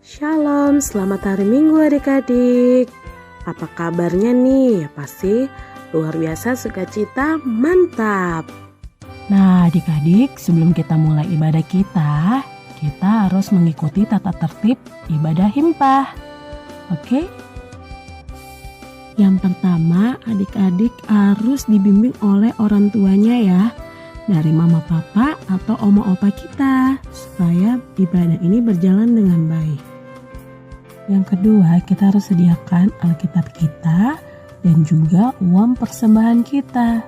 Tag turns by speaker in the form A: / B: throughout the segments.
A: Shalom, selamat hari Minggu adik-adik. Apa kabarnya nih? Pasti luar biasa, sukacita, mantap.
B: Nah adik-adik, sebelum kita mulai ibadah kita harus mengikuti tata tertib ibadah himpah. Oke? Yang pertama, adik-adik harus dibimbing oleh orang tuanya ya, dari mama papa atau oma opa kita, supaya ibadah ini berjalan dengan baik. Yang kedua, kita harus sediakan Alkitab kita dan juga uang persembahan kita.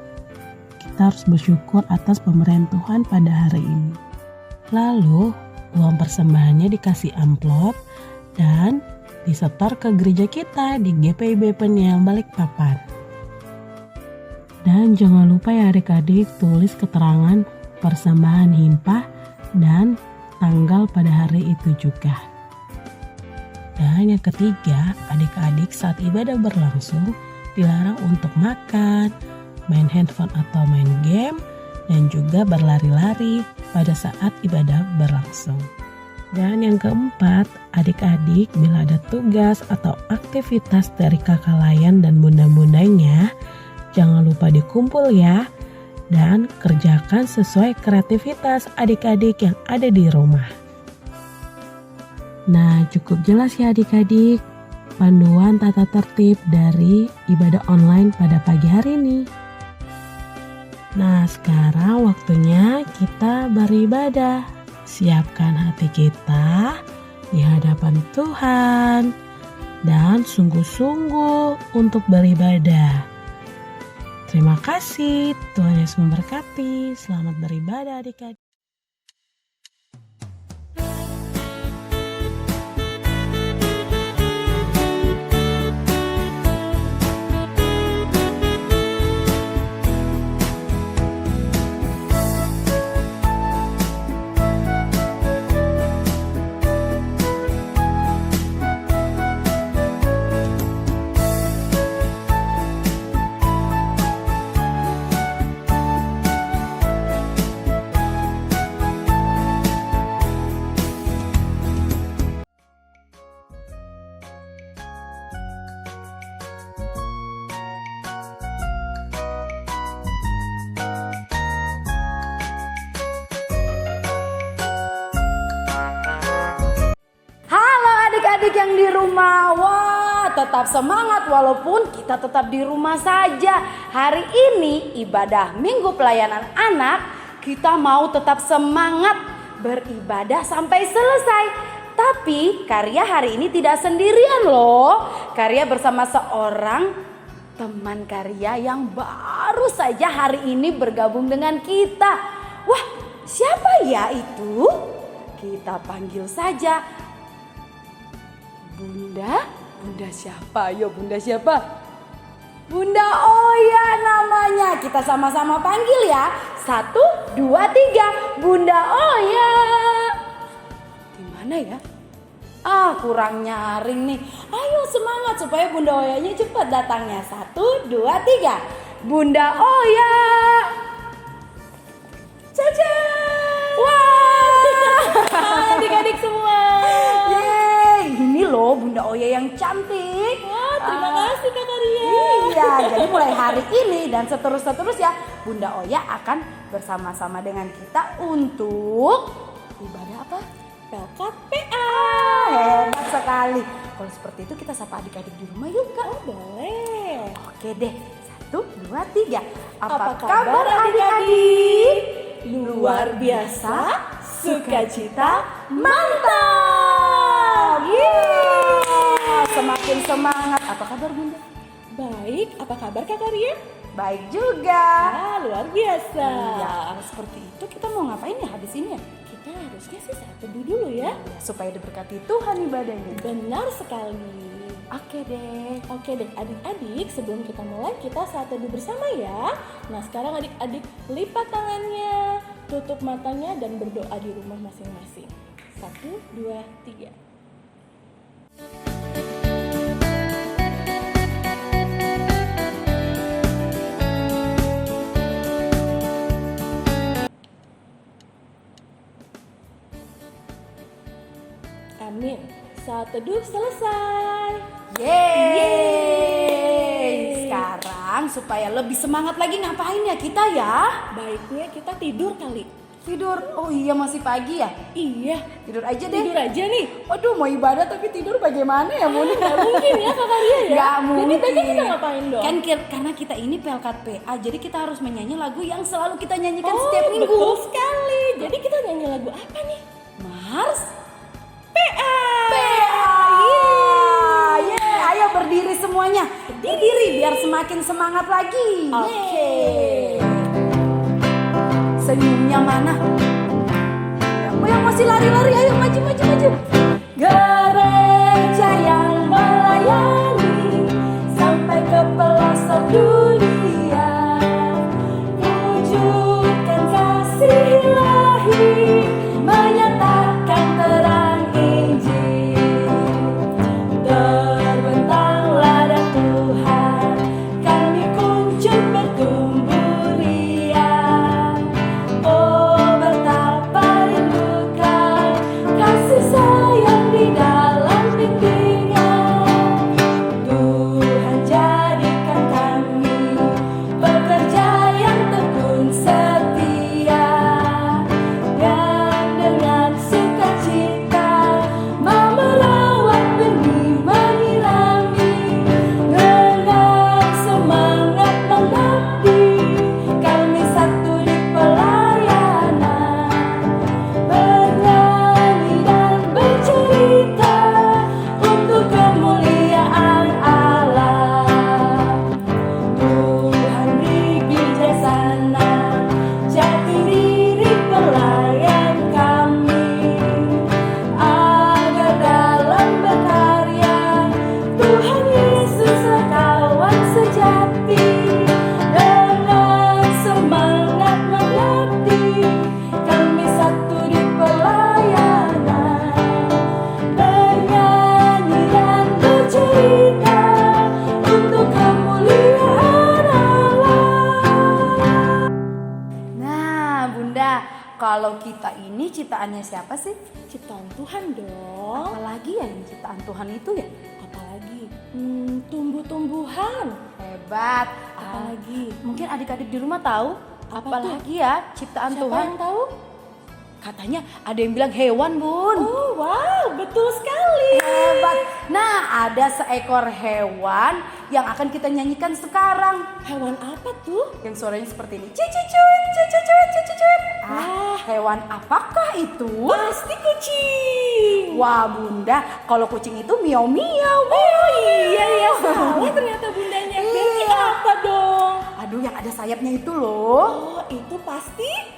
B: Kita harus bersyukur atas pemberian Tuhan pada hari ini. Lalu, uang persembahannya dikasih amplop dan disetor ke gereja kita di GPIB Peniel Balikpapan. Dan jangan lupa ya adik-adik, tulis keterangan persembahan himpah dan tanggal pada hari itu juga. Dan yang ketiga, adik-adik saat ibadah berlangsung dilarang untuk makan, main handphone atau main game, dan juga berlari-lari pada saat ibadah berlangsung. Dan yang keempat, adik-adik bila ada tugas atau aktivitas dari kakak layan dan bunda-bundanya, jangan lupa dikumpul ya, dan kerjakan sesuai kreativitas adik-adik yang ada di rumah. Nah, cukup jelas ya adik-adik panduan tata tertib dari ibadah online pada pagi hari ini. Nah, sekarang waktunya kita beribadah. Siapkan hati kita di hadapan Tuhan dan sungguh-sungguh untuk beribadah. Terima kasih, Tuhan Yesus memberkati. Selamat beribadah adik-adik.
C: Adik-adik yang di rumah, wah tetap semangat walaupun kita tetap di rumah saja. Hari ini ibadah Minggu Pelayanan Anak, kita mau tetap semangat beribadah sampai selesai. Tapi karya hari ini tidak sendirian loh. Karya bersama seorang teman karya yang baru saja hari ini bergabung dengan kita. Wah, siapa ya itu? Kita panggil saja Bunda siapa? Yo Bunda siapa? Bunda Oya namanya. Kita sama-sama panggil ya. 1, 2, 3. Bunda Oya. Di mana ya? Kurang nyaring nih. Ayo semangat supaya Bunda Oyanya cepat datangnya. 1, 2, 3. Bunda Oya. Caca. Wah. Adik-adik semua. Ini loh Bunda Oya yang cantik.
D: Wah, terima kasih Kak Ria.
C: Iya, jadi mulai hari ini dan seterusnya Bunda Oya akan bersama-sama dengan kita untuk ibadah apa?
D: KKPA.
C: Hebat sekali. Kalau seperti itu kita sapa adik-adik di rumah yuk Kak.
D: Oh, boleh.
C: Oke deh. 1, 2, 3.
D: Apa kabar adik-adik? Luar biasa, sukacita, mantap.
C: Semakin semangat. Apa kabar Bunda?
D: Baik, apa kabar Kak Ria?
C: Baik juga.
D: Luar biasa.
C: Iya, kalau seperti itu kita mau ngapain ya habis ini ya?
D: Kita harusnya sih saat teduh dulu ya.
C: Supaya diberkati Tuhan ibadahnya.
D: Benar sekali.
C: Oke deh.
D: Oke deh adik-adik, sebelum kita mulai kita saat teduh bersama ya. Nah sekarang adik-adik lipat tangannya, tutup matanya dan berdoa di rumah masing-masing. 1, 2, 3. Amin. Saat teduh selesai.
C: Yeay. Sekarang supaya lebih semangat lagi ngapain ya kita ya?
D: Baiknya kita tidur kali.
C: Tidur. Oh iya masih pagi ya?
D: Iya,
C: Tidur aja deh.
D: tidur aja nih.
C: Waduh mau ibadah tapi tidur bagaimana ya Bun?
D: Gak mungkin ya Kakak Ria ya.
C: Gak mungkin.
D: Jadi besok kita ngapain dong?
C: Kan karena kita ini Pelkat PA, jadi kita harus menyanyi lagu yang selalu kita nyanyikan setiap
D: Oh,
C: minggu.
D: betul sekali. Jadi kita nyanyi lagu apa nih?
C: Mars
D: PA.
C: PA. Yeay, ayo berdiri semuanya. Berdiri biar semakin semangat lagi.
D: Oke.
C: Yeay. Senyumnya mana? Oh yang masih lari-lari, ayo maju. Gereja yang melayani sampai ke pelosok dunia, wujudkan kasih ilahi, menyatakan terang Injil. Terbentanglah dan Tuhan, kami kunjung bertumbuh riang. Oh betapa rindukan kasih sayang di dalam bimbingan. Tuhan jadikan kami pekerja yang tekun setia, yang dengan sukacita mau merawat benih menyirami, dengan semangat mengabdi kami satu di pelayanan, bernyanyi dan bercerita untuk kemuliaan Allah. Tuhan beri bijaksana jati diri pelayan kami, agar dalam berkarya Tuhan Yesus kawan sejati, dengan semangat mengabdi kami satu di pelayanan, bernyanyi dan bercerita untuk kemuliaan Allah. Nah Bunda, kalau kita ini ciptaannya siapa sih?
D: Ciptaan Tuhan dong.
C: Apalagi ya yang ciptaan Tuhan itu ya?
D: Apalagi tumbuh-tumbuhan.
C: Hebat.
D: Apalagi?
C: Mungkin adik-adik di rumah tahu?
D: Apa
C: Apalagi ya ciptaan
D: Siapa
C: Tuhan?
D: yang tahu?
C: Katanya ada yang bilang hewan Bun.
D: Oh wow, betul sekali.
C: Hebat. Nah ada seekor hewan yang akan kita nyanyikan sekarang.
D: Hewan apa tuh?
C: Yang suaranya seperti ini. Cicucuit, cicucuit, cicucuit.
D: Wah.
C: Hewan apakah itu?
D: Pasti kucing.
C: Wah Bunda, kalau kucing itu miau miau.
D: Oh iya ya, salah ternyata bundanya. Berarti
C: Iya.
D: apa dong?
C: Aduh yang ada sayapnya itu loh.
D: Oh itu pasti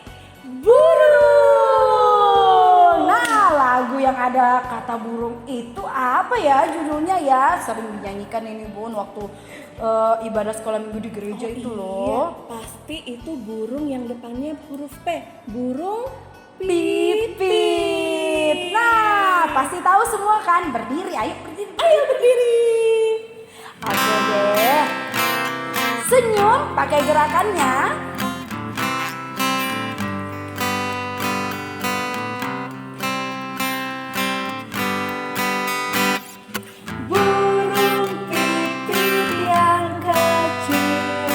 C: Burung. Nah lagu yang ada kata burung itu apa ya judulnya ya? Sering dinyanyikan ini Bun waktu ibadah sekolah minggu di gereja itu loh.
D: Pasti itu burung yang depannya huruf P. Burung
C: Pipit. Nah pasti tahu semua kan? Berdiri, ayo berdiri.
D: Ayo berdiri.
C: Oke deh. Senyum pakai gerakannya. Burung pipit yang kecil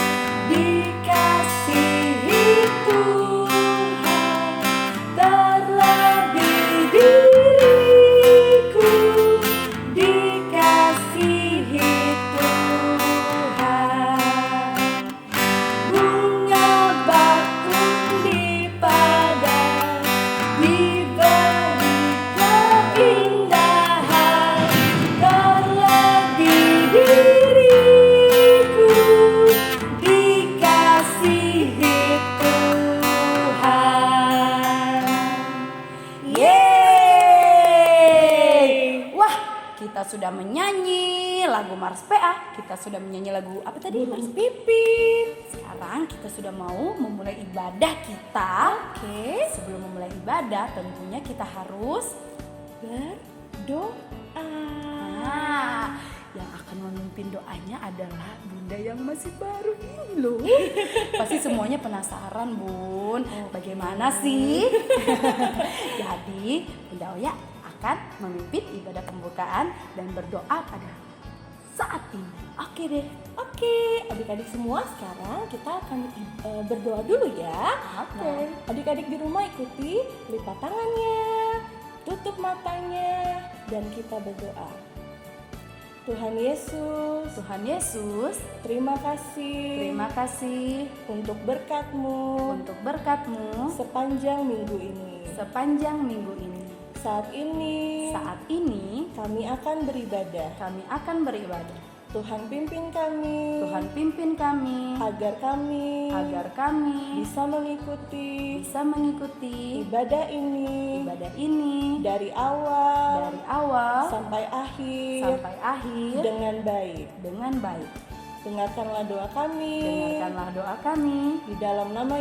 C: dikasihi Tuhan, terlebih diriku dikasihi Tuhan. Bunga bakung di padang diberi keindahan, terlebih diriku dikasihi Tuhan. Yeay! Wah, kita sudah menyanyi lagu Mars PA. Kita sudah menyanyi lagu apa tadi?
D: Burung pipit.
C: Sekarang kita sudah mau memulai ibadah kita.
D: Oke.
C: Sebelum memulai ibadah, tentunya kita harus
D: Berdoa.
C: Nah, yang akan memimpin doanya adalah Bunda yang masih baru ini loh. Pasti semuanya penasaran Bun, bagaimana sih? Jadi Bunda Oya akan memimpin ibadah pembukaan dan berdoa pada saat ini.
D: Oke deh, oke. Adik-adik semua sekarang kita akan berdoa dulu ya.
C: Oke.
D: Nah, adik-adik di rumah ikuti, lipat tangannya, tutup matanya, dan kita berdoa. Tuhan Yesus,
C: Tuhan Yesus,
D: terima kasih untuk berkat-Mu
C: untuk berkat-Mu
D: sepanjang minggu ini.
C: sepanjang minggu ini.
D: Saat ini
C: kami akan beribadah.
D: Tuhan pimpin kami, agar kami bisa mengikuti ibadah ini dari awal sampai akhir dengan baik. Dengarkanlah doa kami. Di dalam nama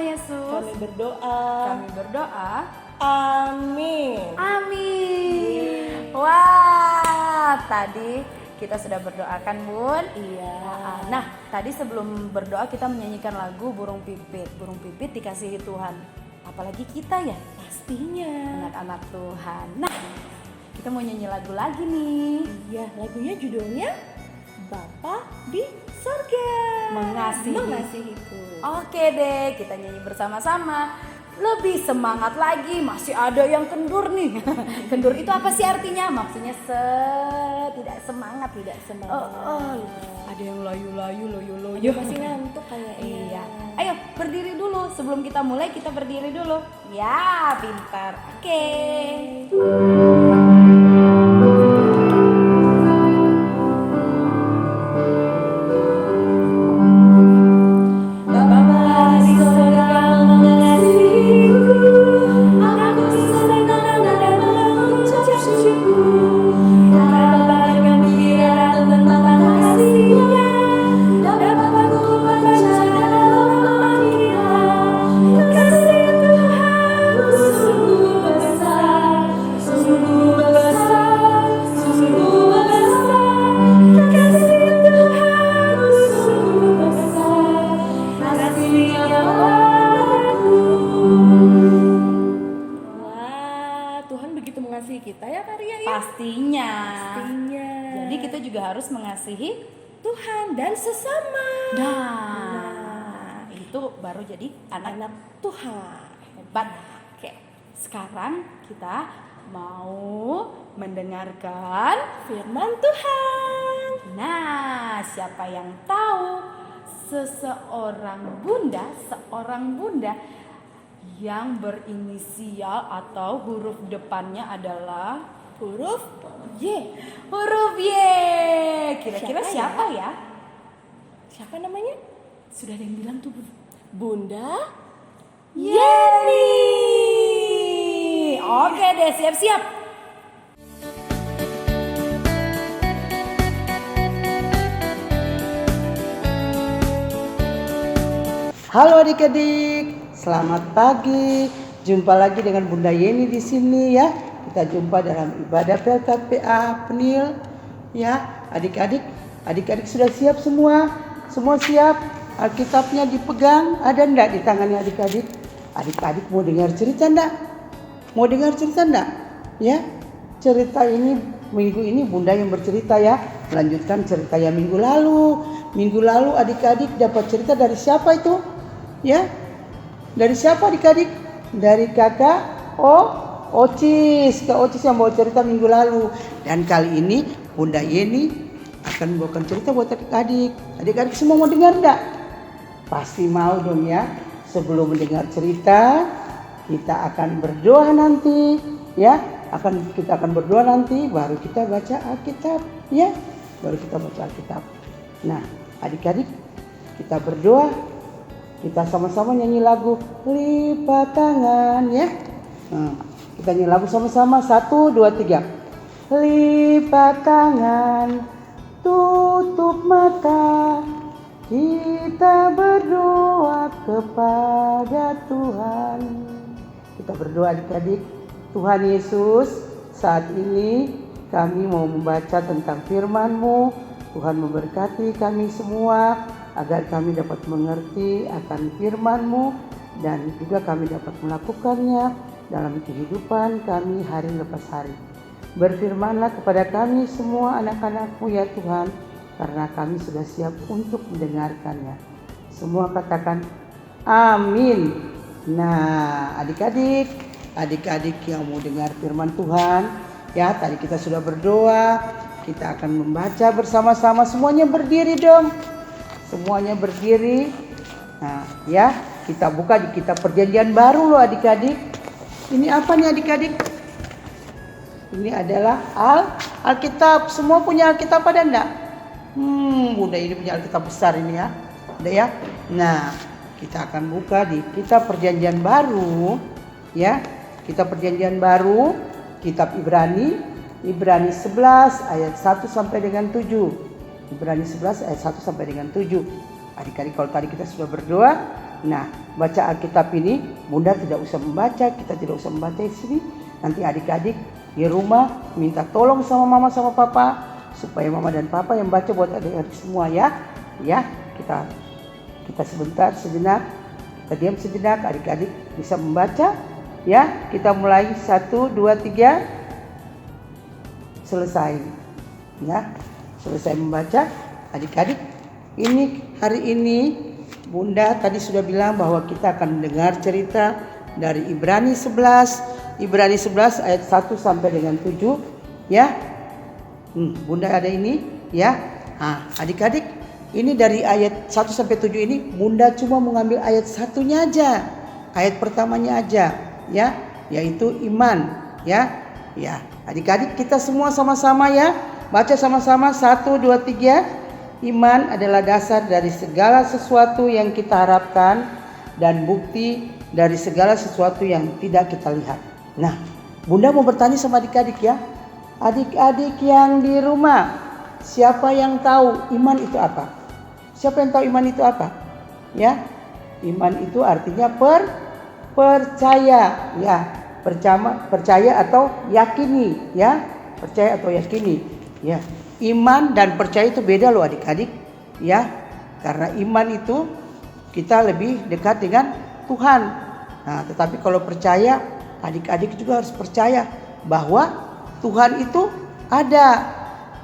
D: Yesus. Kami berdoa. Amin.
C: Amin. Wah, tadi kita sudah berdoakan, Bun.
D: Iya.
C: Nah, tadi sebelum berdoa kita menyanyikan lagu Burung Pipit. Burung Pipit dikasihi Tuhan. Apalagi kita ya,
D: Pastinya.
C: anak-anak Tuhan. Nah, kita mau nyanyi lagu lagi nih.
D: Iya, lagunya judulnya Bapa di Sorga. Mengasihiku.
C: Oke deh, kita nyanyi bersama-sama. Lebih semangat lagi, masih ada yang kendur nih. Kendur itu apa sih artinya? Maksudnya tidak semangat. Ada yang layu-layu, loyo-loyo.
D: Dia masih ngantuk kayaknya.
C: Iya. Ayo berdiri dulu, sebelum kita mulai kita berdiri dulu. Ya, pintar. Oke. Pastinya. Jadi kita juga harus mengasihi
D: Tuhan dan sesama.
C: Nah, itu baru jadi anak-anak
D: Tuhan.
C: hebat. Oke, sekarang kita mau mendengarkan
D: Firman Tuhan.
C: Nah, siapa yang tahu seorang bunda yang berinisial atau huruf depannya adalah
D: Huruf Y.
C: Huruf Y. Kira-kira siapa ya?
D: Siapa namanya?
C: Sudah ada yang bilang tuh,
D: Bunda
C: Yeni. Oke deh, siap-siap.
E: Halo adik-adik, selamat pagi. Jumpa lagi dengan Bunda Yeni di sini ya. Kita jumpa dalam ibadah PLKPA Penil ya. Adik-adik sudah siap semua? Semua siap? Alkitabnya dipegang, ada enggak di tangannya adik-adik? Adik-adik mau dengar cerita enggak? Mau dengar cerita enggak? Ya. Cerita ini minggu ini Bunda yang bercerita ya. Melanjutkan cerita yang minggu lalu. Minggu lalu adik-adik dapat cerita dari siapa itu? Ya. Dari siapa adik-adik? Dari kakak Ocis. Kak Ocis yang bawa cerita minggu lalu. Dan kali ini Bunda Yeni akan membawakan cerita buat adik-adik. Adik-adik semua mau dengar enggak? Pasti mau dong ya. Sebelum mendengar cerita, kita akan berdoa nanti ya. Kita akan berdoa nanti baru kita baca Alkitab ya. Baru kita baca Alkitab. Nah, adik-adik kita berdoa. Kita sama-sama nyanyi lagu Lipat Tangan ya. Kita nyanyi lagu sama-sama 1, 2, 3. Lipat tangan, tutup mata, kita berdoa kepada Tuhan. Kita berdoa adik-adik. Tuhan Yesus, saat ini kami mau membaca tentang firman-Mu. Tuhan memberkati kami semua agar kami dapat mengerti akan firman-Mu dan juga kami dapat melakukannya. dalam kehidupan kami hari lepas hari. Berfirmanlah kepada kami semua anak-anak-Mu ya Tuhan, karena kami sudah siap untuk mendengarkannya. Semua katakan amin. Nah, adik-adik yang mau dengar firman Tuhan, ya tadi kita sudah berdoa, kita akan membaca bersama-sama. Semuanya berdiri dong. Semuanya berdiri. Nah, ya, kita buka di kitab Perjanjian Baru loh adik-adik. Ini apa nih adik-adik? Ini adalah Alkitab. Semua punya Alkitab ada enggak? Bunda ini punya Alkitab besar ini ya. Ada ya? Nah, kita akan buka di kitab Perjanjian Baru ya. Kitab Perjanjian Baru, kitab Ibrani 11 ayat 1 sampai dengan 7. Ibrani 11 ayat 1 sampai dengan 7. Adik-adik, kalau tadi kita sudah berdoa, nah baca Alkitab ini, Bunda tidak usah membaca, kita tidak usah membaca di sini. Nanti adik-adik di rumah minta tolong sama mama sama papa, supaya mama dan papa yang baca buat adik-adik semua ya. Ya, kita sejenak, kita diam sejenak, adik-adik bisa membaca ya. Kita mulai 1, 2, 3, selesai ya. Selesai membaca adik-adik. Ini hari ini Bunda tadi sudah bilang bahwa kita akan mendengar cerita dari Ibrani 11 ayat 1 sampai dengan 7 ya. Bunda ada ini ya. Nah, adik-adik, ini dari ayat 1 sampai 7 ini Bunda cuma mengambil ayat satunya aja. Ayat pertamanya aja ya, yaitu iman ya. Ya, adik-adik kita semua sama-sama ya. Baca sama-sama 1, 2, 3. Iman adalah dasar dari segala sesuatu yang kita harapkan dan bukti dari segala sesuatu yang tidak kita lihat. Nah, Bunda mau bertanya sama adik-adik ya. Adik-adik yang di rumah, siapa yang tahu iman itu apa? Siapa yang tahu iman itu apa? Ya, iman itu artinya percaya ya. Percaya atau yakini ya. Percaya atau yakini ya. Iman dan percaya itu beda loh adik-adik ya. Karena iman itu kita lebih dekat dengan Tuhan. Nah, tetapi kalau percaya, adik-adik juga harus percaya bahwa Tuhan itu ada.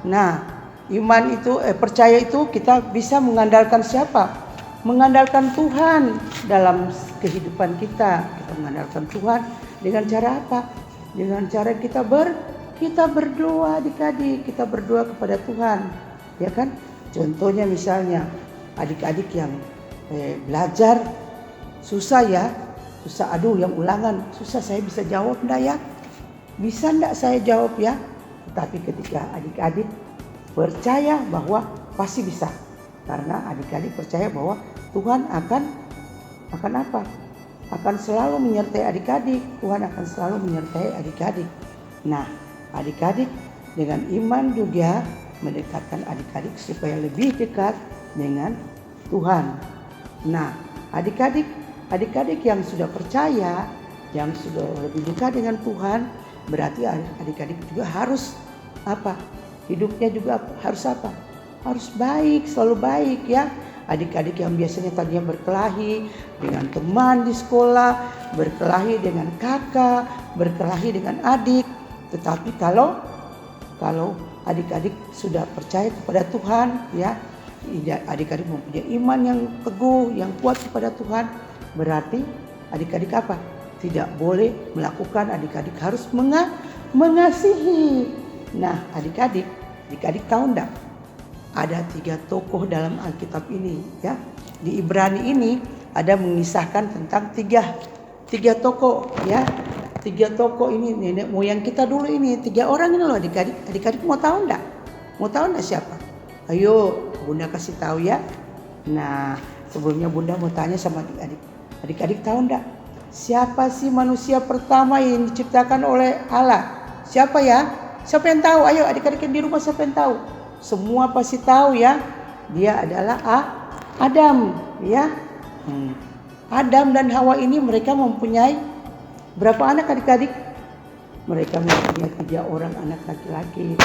E: Nah, iman itu percaya itu kita bisa mengandalkan siapa? Mengandalkan Tuhan dalam kehidupan kita. Kita mengandalkan Tuhan dengan cara apa? Dengan cara kita berdoa adik-adik, kita berdoa kepada Tuhan, ya kan? Contohnya misalnya adik-adik yang belajar susah ya, susah, aduh yang ulangan susah, saya bisa jawab enggak ya? Bisa enggak saya jawab ya? Tetapi ketika adik-adik percaya bahwa pasti bisa, karena adik-adik percaya bahwa Tuhan akan apa? Akan selalu menyertai adik-adik. Tuhan akan selalu menyertai adik-adik. Nah, adik-adik dengan iman juga mendekatkan adik-adik supaya lebih dekat dengan Tuhan. Nah, adik-adik yang sudah percaya, yang sudah lebih dekat dengan Tuhan, berarti adik-adik juga harus apa? Hidupnya juga harus apa? Harus baik, selalu baik ya. Adik-adik yang biasanya tadinya berkelahi dengan teman di sekolah, berkelahi dengan kakak, berkelahi dengan adik. Tetapi kalau adik-adik sudah percaya kepada Tuhan ya, adik-adik mempunyai iman yang teguh, yang kuat kepada Tuhan, berarti adik-adik apa? Tidak boleh melakukan, adik-adik harus mengasihi. Nah, adik-adik tahu enggak? Ada 3 tokoh dalam Alkitab ini ya. Di Ibrani ini ada mengisahkan tentang tiga tokoh ya. 3 tokoh ini nenek moyang kita dulu ini, 3 orang ini loh adik-adik. Adik-adik mau tahu enggak? Mau tahu enggak siapa? Ayo Bunda kasih tahu ya. Nah, sebelumnya Bunda mau tanya sama adik-adik. Adik-adik tahu enggak? Siapa sih manusia pertama yang diciptakan oleh Allah? Siapa ya? Siapa yang tahu? Ayo adik-adik yang di rumah, siapa yang tahu? Semua pasti tahu ya. Dia adalah Adam ya. Adam dan Hawa ini mereka mempunyai berapa anak adik-adik? Mereka mempunyai 3 orang anak laki-laki.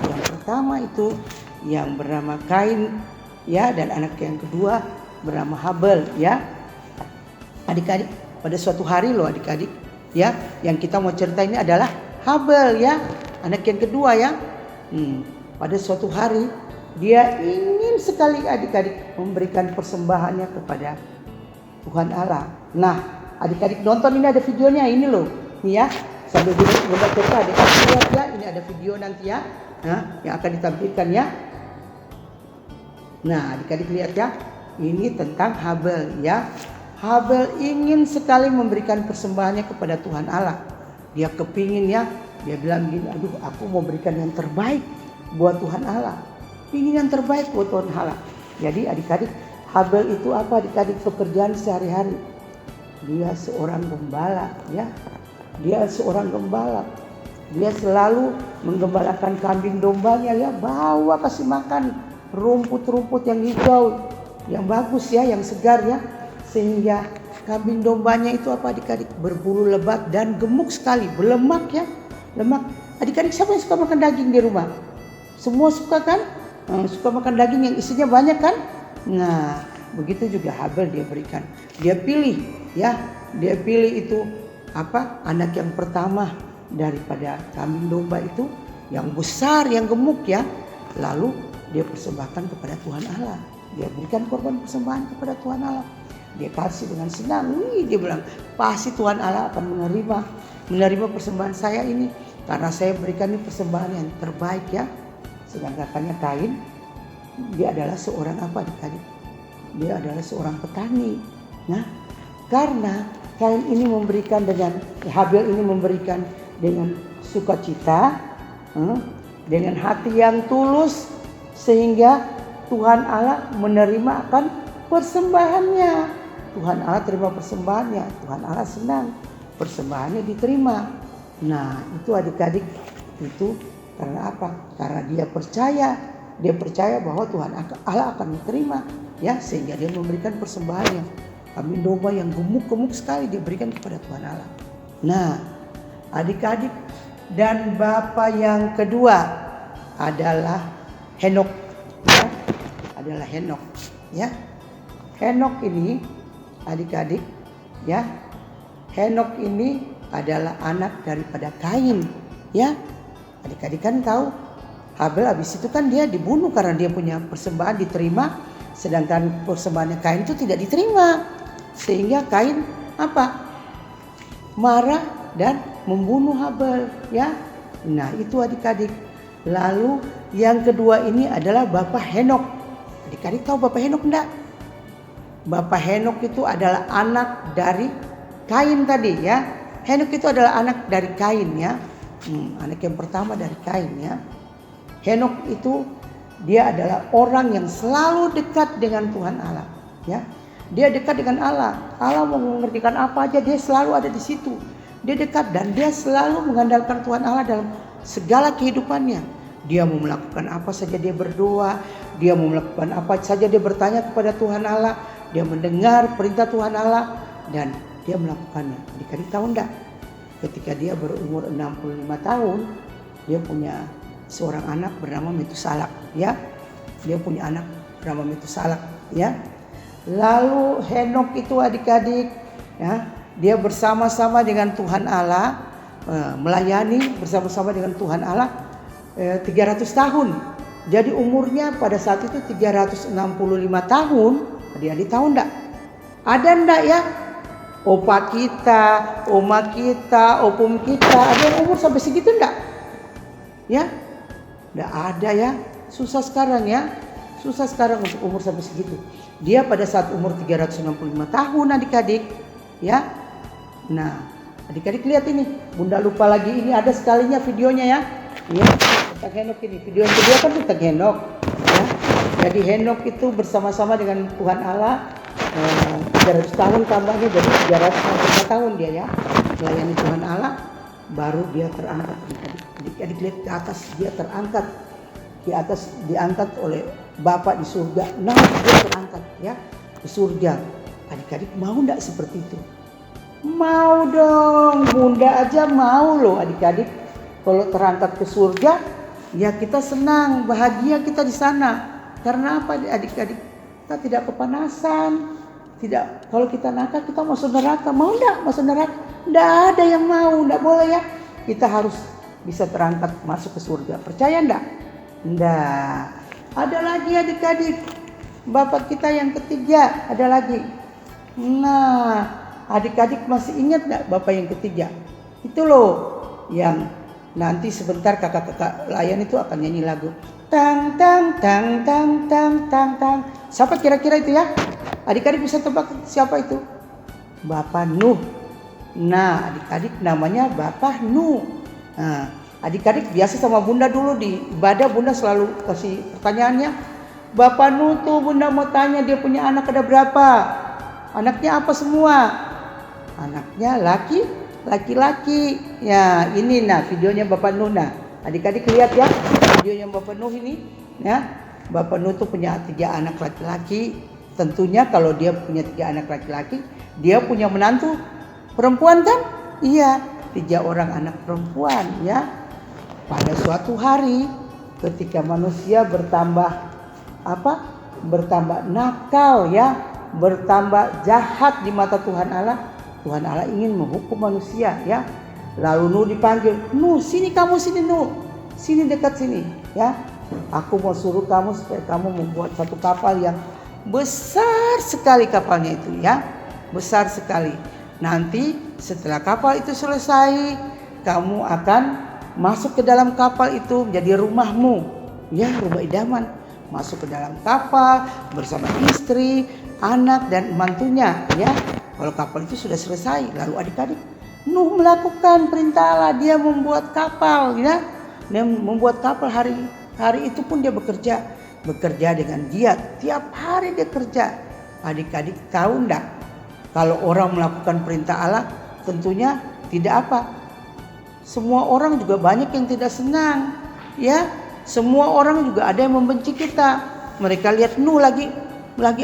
E: Yang pertama itu yang bernama Kain ya, dan anak yang kedua bernama Habel ya. Adik-adik, pada suatu hari loh adik-adik, ya. Yang kita mau cerita ini adalah Habel ya, anak yang kedua ya. Pada suatu hari dia ingin sekali adik-adik memberikan persembahannya kepada Tuhan Allah. Nah, adik-adik nonton, ini ada videonya ini loh. Nih ya, sambil Bunda cerita adik-adik lihat ya, ini ada video nanti ya. Yang akan ditampilkan ya. Nah, adik-adik lihat ya. Ini tentang Habel ya. Habel ingin sekali memberikan persembahannya kepada Tuhan Allah. Dia kepingin ya, dia bilang gini, aduh aku mau berikan yang terbaik buat Tuhan Allah. Ingin yang terbaik buat Tuhan Allah. Jadi adik-adik, Habel itu apa adik-adik pekerjaan sehari-hari? Dia seorang gembala ya. Dia seorang gembala. Dia selalu menggembalakan kambing dombanya ya, bawa kasih makan rumput-rumput yang hijau, yang bagus ya, yang segar ya. Sehingga kambing dombanya itu apa adik-adik? Berbulu lebat dan gemuk sekali, berlemak ya. Lemak. Adik-adik siapa yang suka makan daging di rumah? Semua suka kan? Suka makan daging yang isinya banyak kan? Nah, begitu juga Habel dia berikan. Dia pilih ya, dia pilih itu apa? Anak yang pertama daripada kambing domba itu, yang besar, yang gemuk ya. Lalu dia persembahkan kepada Tuhan Allah. Dia berikan korban persembahan kepada Tuhan Allah. Dia kasih dengan senang. Dia bilang, pasti Tuhan Allah akan menerima persembahan saya ini, karena saya berikan ini persembahan yang terbaik ya. Sedangkan kakaknya Kain, dia adalah seorang apa adik-adik? Dia adalah seorang petani. Nah, karena Kain ini memberikan Habel ini memberikan dengan sukacita, dengan hati yang tulus, sehingga Tuhan Allah menerima akan persembahannya. Tuhan Allah terima persembahannya, Tuhan Allah senang, persembahannya diterima. Nah, itu adik-adik, itu karena apa? Karena dia percaya bahwa Tuhan Allah akan menerima ya, sehingga dia memberikan persembahannya. Kambing domba yang gemuk-gemuk sekali dia berikan kepada Tuhan Allah. Nah, adik-adik, dan bapak yang kedua adalah Henok ya. Adalah Henok ya. Henok ini adik-adik ya, Henok ini adalah anak daripada Kain ya. Adik-adik kan tahu Habel habis itu kan dia dibunuh karena dia punya persembahan diterima, sedangkan persembahannya Kain itu tidak diterima. Sehingga Kain apa? Marah dan membunuh Habel ya. Nah, itu adik-adik. Lalu yang kedua ini adalah Bapak Henok. Adik-adik tahu Bapak Henok enggak? Bapak Henok itu adalah anak dari Kain tadi ya. Henok itu adalah anak dari Kain ya. Anak yang pertama dari Kain ya. Henok itu dia adalah orang yang selalu dekat dengan Tuhan Allah ya. Dia dekat dengan Allah. Allah mau mengerjakan apa aja dia selalu ada di situ. Dia dekat dan dia selalu mengandalkan Tuhan Allah dalam segala kehidupannya. Dia mau melakukan apa saja dia berdoa. Dia mau melakukan apa saja dia bertanya kepada Tuhan Allah. Dia mendengar perintah Tuhan Allah dan dia melakukannya. Adik-adik tahu enggak? Ketika dia berumur 65 tahun, dia punya seorang anak bernama Metusalak ya. Dia punya anak bernama Metusalak ya. Lalu Henok itu adik-adik ya, dia bersama-sama dengan Tuhan Allah, melayani bersama-sama dengan Tuhan Allah 300 tahun. Jadi umurnya pada saat itu 365 tahun. Adik-adik tahu enggak? Ada enggak ya? Opa kita, oma kita, opung kita, ada yang umur sampai segitu enggak? Ya? Enggak ada ya. Susah sekarang ya. Susah sekarang untuk umur sampai segitu. Dia pada saat umur 365 tahun adik-adik. Ya. Nah, adik-adik lihat ini. Bunda lupa lagi, ini ada sekalinya videonya ya. Ya, tentang Henok ini. Video yang kedua kan tentang Henok. Ya. Jadi Henok itu bersama-sama dengan Tuhan Allah 300 tahun tambahnya, jadi 365 tahun dia ya melayani Tuhan Allah. Baru dia terangkat. Adik-adik lihat ke atas, dia terangkat. Di atas diangkat oleh Bapa di surga. Nah, dia terangkat ya ke surga. Adik-adik mau enggak seperti itu? Mau dong, Bunda aja mau loh adik-adik. Kalau terangkat ke surga, ya kita senang, bahagia kita di sana. Karena apa adik-adik? Kita tidak kepanasan. Tidak, kalau kita nakal kita masuk neraka. Mau enggak masuk neraka? Tidak ada yang mau, tidak boleh ya. Kita harus bisa terangkat masuk ke surga. Percaya enggak? Enggak. Ada lagi adik-adik. Bapak kita yang ketiga, ada lagi. Nah, adik-adik masih ingat enggak bapak yang ketiga? Itu loh yang nanti sebentar kakak-kakak layan itu akan nyanyi lagu. Tang tang tang tang tang tang tang. Siapa kira-kira itu ya? Adik-adik bisa tebak siapa itu? Bapak Nuh. Nah, adik-adik namanya Bapak Nuh. Nah, adik-adik biasa sama bunda dulu di ibadah, bunda selalu kasih pertanyaannya. Bapak Nuh tuh bunda mau tanya dia punya anak ada berapa? Anaknya apa semua? Anaknya laki-laki. Ya, ini nah videonya Bapak Nuh. Nah, adik-adik lihat ya videonya Bapak Nuh ini. Ya, Bapak Nuh tuh punya 3 anak laki-laki. Tentunya kalau dia punya 3 anak laki-laki, dia punya menantu perempuan kan? Iya, 3 orang anak perempuan ya. Pada suatu hari ketika manusia bertambah nakal ya, bertambah jahat di mata Tuhan Allah. Tuhan Allah ingin menghukum manusia ya. Lalu Nuh dipanggil, Nuh sini kamu sini Nuh, sini dekat sini ya. Aku mau suruh kamu supaya kamu membuat satu kapal yang besar sekali kapalnya itu ya, besar sekali. Nanti setelah kapal itu selesai, kamu akan masuk ke dalam kapal itu menjadi rumahmu ya, rumah idaman. Masuk ke dalam kapal bersama istri, anak dan mantunya ya. Kalau kapal itu sudah selesai, lalu adik-adik Nuh melakukan perintah Allah, dia membuat kapal ya. Dia membuat kapal hari itu pun dia bekerja dengan giat. Tiap hari dia kerja. Adik-adik tahu enggak? Kalau orang melakukan perintah Allah tentunya tidak apa. Semua orang juga banyak yang tidak senang. Ya, semua orang juga ada yang membenci kita. Mereka lihat Nuh lagi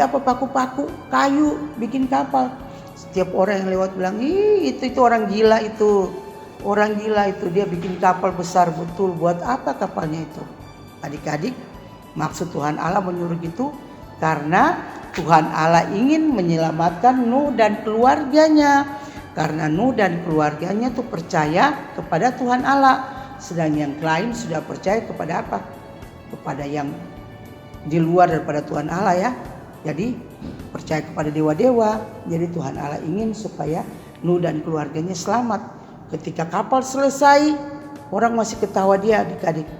E: paku-paku kayu bikin kapal. Setiap orang yang lewat bilang, "Ih, itu orang gila itu. Orang gila itu dia bikin kapal besar betul. Buat apa kapalnya itu?" Adik-adik, maksud Tuhan Allah menyuruh gitu karena Tuhan Allah ingin menyelamatkan Nuh dan keluarganya. Karena Nuh dan keluarganya tuh percaya kepada Tuhan Allah. Sedang yang lain sudah percaya kepada apa? Kepada yang di luar daripada Tuhan Allah ya. Jadi percaya kepada dewa-dewa. Jadi Tuhan Allah ingin supaya Nuh dan keluarganya selamat. Ketika kapal selesai, orang masih ketawa dia adik-adik.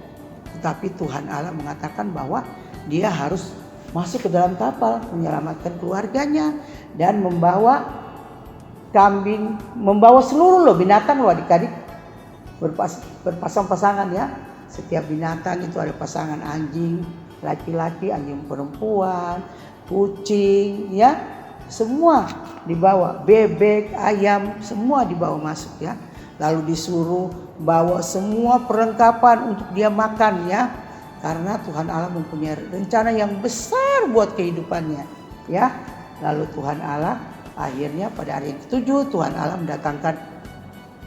E: Tetapi Tuhan Allah mengatakan bahwa dia harus masuk ke dalam kapal, menyelamatkan keluarganya dan membawa kambing, membawa seluruh binatang adik-adik, berpasang-pasangan ya. Setiap binatang itu ada pasangan, anjing laki-laki, anjing perempuan, kucing ya, semua dibawa, bebek, ayam, semua dibawa masuk ya. Lalu disuruh bawa semua perlengkapan untuk dia makan ya. Karena Tuhan Allah mempunyai rencana yang besar buat kehidupannya ya. Lalu Tuhan Allah akhirnya pada hari yang ke-7 Tuhan Allah mendatangkan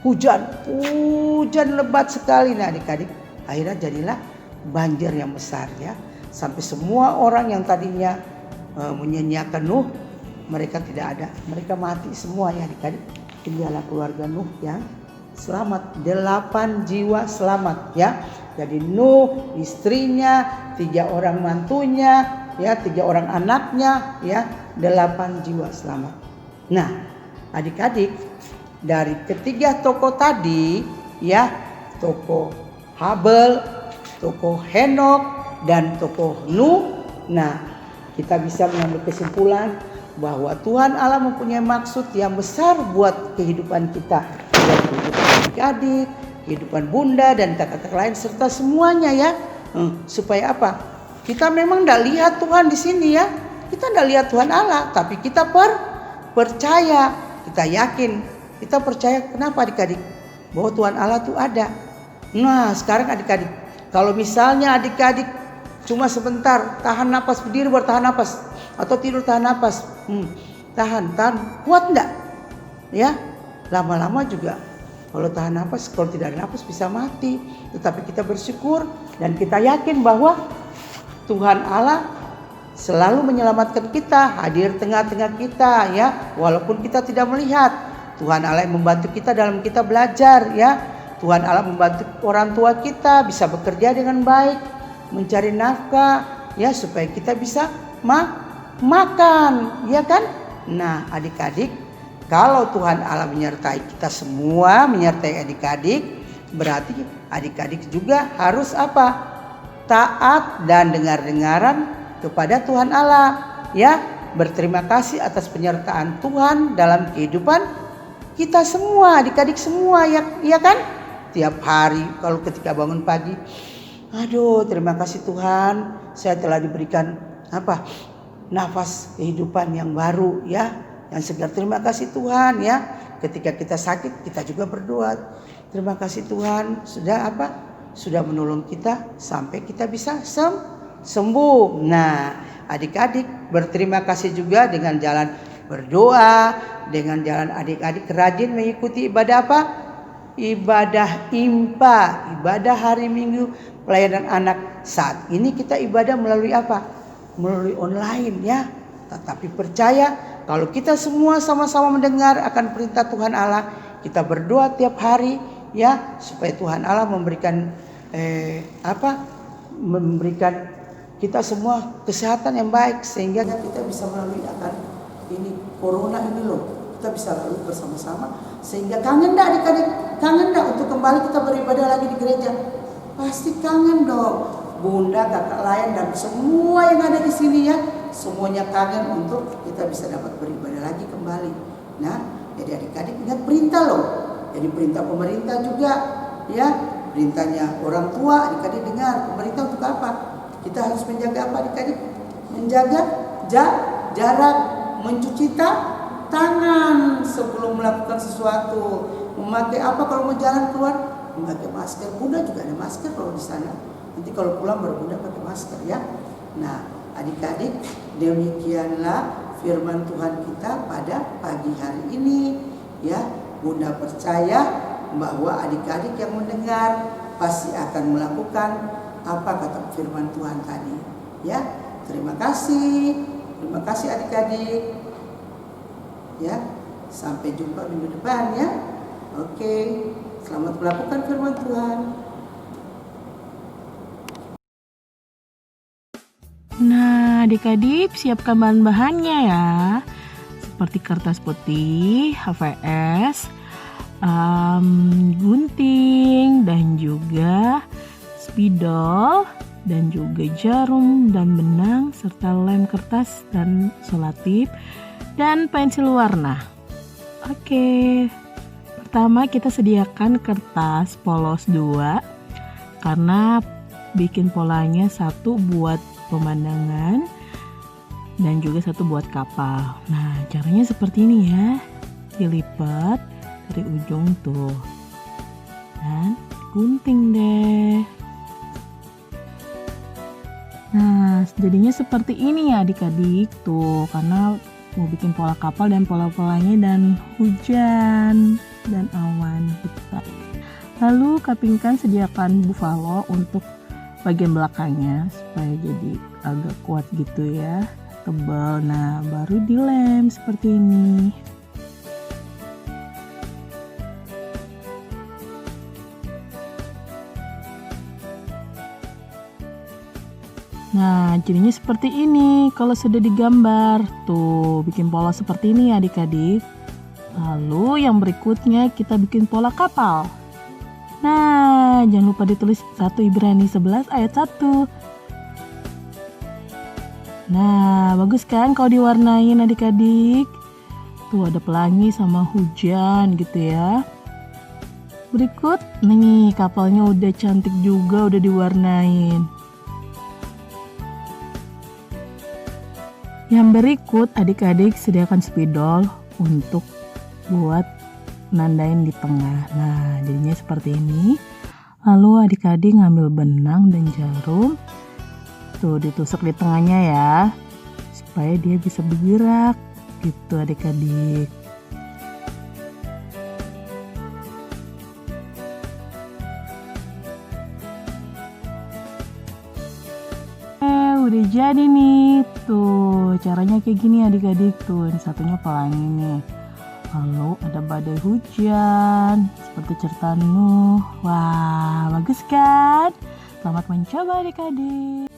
E: hujan lebat sekali. Nah adik-adik, akhirnya jadilah banjir yang besar ya. Sampai semua orang yang tadinya menyanyiakan Nuh, mereka tidak ada, mereka mati semua ya adik-adik. Tinggallah keluarga Nuh yang selamat, 8 jiwa selamat ya. Jadi Nuh, istrinya, 3 orang mantunya, ya 3 orang anaknya, ya 8 jiwa selamat. Nah, adik-adik, dari ketiga tokoh tadi, ya tokoh Habel, tokoh Henokh, dan tokoh Nuh. Nah, kita bisa mengambil kesimpulan bahwa Tuhan Allah mempunyai maksud yang besar buat kehidupan kita, buat kehidupan adik-adik, kehidupan bunda dan kakak-kakak lain serta semuanya ya. Supaya apa? Kita memang tidak lihat Tuhan di sini ya. Kita tidak lihat Tuhan Allah, tapi kita percaya, kita yakin, kita percaya. Kenapa adik-adik? Bahwa Tuhan Allah itu ada. Nah sekarang adik-adik, kalau misalnya adik-adik cuma sebentar tahan napas, berdiri bertahan napas, atau tidur tahan napas, tahan, kuat enggak? Ya, lama-lama juga kalau tahan napas, kalau tidak ada napas bisa mati. Tetapi kita bersyukur dan kita yakin bahwa Tuhan Allah selalu menyelamatkan kita, hadir tengah-tengah kita ya, walaupun kita tidak melihat. Tuhan Allah yang membantu kita dalam kita belajar ya. Tuhan Allah membantu orang tua kita bisa bekerja dengan baik, mencari nafkah ya supaya kita bisa makan, ya kan? Nah, adik-adik, kalau Tuhan Allah menyertai kita semua, menyertai adik-adik, berarti adik-adik juga harus apa? Taat dan dengar-dengaran kepada Tuhan Allah, ya. Berterima kasih atas penyertaan Tuhan dalam kehidupan kita semua, adik-adik semua, ya kan? Tiap hari kalau ketika bangun pagi, aduh, terima kasih Tuhan, saya telah diberikan nafas kehidupan yang baru ya, yang segar. Terima kasih Tuhan ya. Ketika kita sakit kita juga berdoa. Terima kasih Tuhan sudah menolong kita sampai kita bisa sembuh. Nah, adik-adik berterima kasih juga dengan jalan berdoa, dengan jalan adik-adik rajin mengikuti ibadah Ibadah IMPA, ibadah hari Minggu pelayanan anak. Saat ini kita ibadah melalui melalui online ya. Tetapi percaya kalau kita semua sama-sama mendengar akan perintah Tuhan Allah, kita berdoa tiap hari ya supaya Tuhan Allah memberikan memberikan kita semua kesehatan yang baik sehingga kita bisa melalui ini corona ini loh. Kita bisa lalui bersama-sama sehingga kangen dah adik-adik, kangen dah untuk kembali kita beribadah lagi di gereja. Pasti kangen dong. Bunda, kakak lain dan semua yang ada di sini ya, semuanya kangen untuk kita bisa dapat beribadah lagi kembali. Nah, jadi adik-adik ingat perintah loh. Jadi perintah pemerintah juga ya, perintahnya orang tua, adik-adik dengar. Pemerintah untuk apa? Kita harus menjaga apa adik-adik? Menjaga jarak, mencuci tangan sebelum melakukan sesuatu. Memakai apa kalau mau jalan keluar? Memakai masker. Bunda juga ada masker kalau di sana. Nanti kalau pulang baru Bunda pakai masker ya. Nah, adik-adik, demikianlah firman Tuhan kita pada pagi hari ini ya. Bunda percaya bahwa adik-adik yang mendengar pasti akan melakukan apa kata firman Tuhan tadi ya. Terima kasih adik-adik ya. Sampai jumpa minggu depan ya. Oke, selamat melakukan firman Tuhan.
B: Nah, adik-adik siapkan bahan-bahannya ya. Seperti kertas putih, HVS, gunting, dan juga spidol, dan juga jarum dan benang, serta lem kertas dan selotip, dan pensil warna. Oke, pertama kita sediakan kertas polos 2 karena bikin polanya satu buat pemandangan dan juga satu buat kapal. Nah, caranya seperti ini ya. Dilipat dari ujung tuh dan gunting deh. Nah, jadinya seperti ini ya adik-adik tuh, karena mau bikin pola kapal dan pola-polanya dan hujan dan awan gitu. Lalu kapingkan sediakan buffalo untuk bagian belakangnya supaya jadi agak kuat gitu ya, tebal. Nah, baru dilem seperti ini. Nah, jadinya seperti ini kalau sudah digambar. Tuh, bikin pola seperti ini ya adik-adik. Lalu yang berikutnya kita bikin pola kapal. Nah, jangan lupa ditulis 1 Ibrani 11 ayat 1. Nah, bagus kan kalau diwarnain adik-adik? Tuh ada pelangi sama hujan gitu ya. Berikut, nih kapalnya udah cantik juga, udah diwarnain. Yang berikut adik-adik sediakan spidol untuk buat nandain di tengah. Nah, jadinya seperti ini. Lalu adik-adik ngambil benang dan jarum. Tuh ditusuk di tengahnya ya, supaya dia bisa bergerak gitu adik-adik. Udah jadi nih. Tuh caranya kayak gini adik-adik. Tuh ini satunya pelangi nih. Lalu ada badai hujan, seperti cerita Nuh. Wah, bagus kan? Selamat mencoba adik-adik.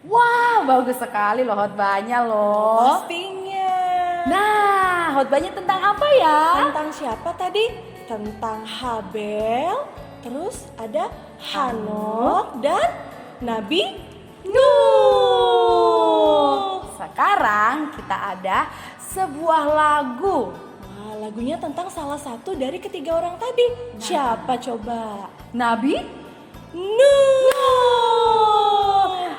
C: Wah, bagus sekali loh khotbahnya loh.
D: Pastinya.
C: Nah, khotbahnya tentang apa ya?
D: Tentang siapa tadi? Tentang Habel, terus ada Hanok dan Nabi Nuh.
C: Sekarang kita ada sebuah lagu.
D: Wah, lagunya tentang salah satu dari ketiga orang tadi. Siapa coba?
C: Nabi
D: Nuh.